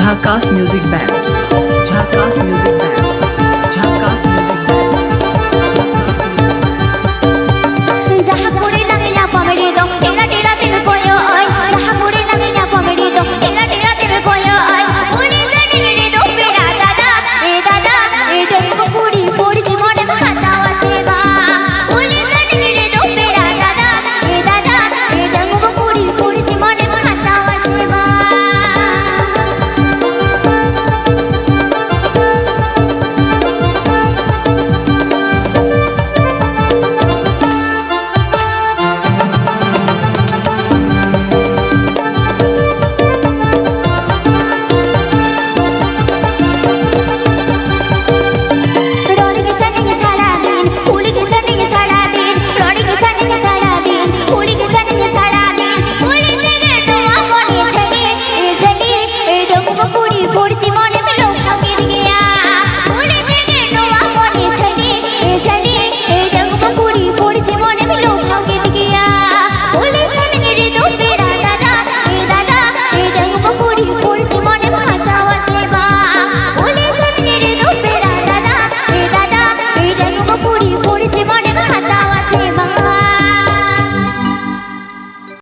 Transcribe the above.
Jharkhas Music Band. Jharkhas Music Band. Jharkhas Music Band. Jharkhas Music Band. जहाँ पूरी लगे ना पमड़ी दो तेरा तेरा दिल कोयो आई जहाँ पूरी लगे ना पमड़ी दो तेरा तेरा दिल कोयो आई पूरी गली रे दो बेड़ा दादा ए देखो पूरी पूरी जीवन में खाता वसेवा पूरी गली रे दो बेड़ा दादा ए देखो पूरी पूरी जीवन में खाता वसेवा पूरी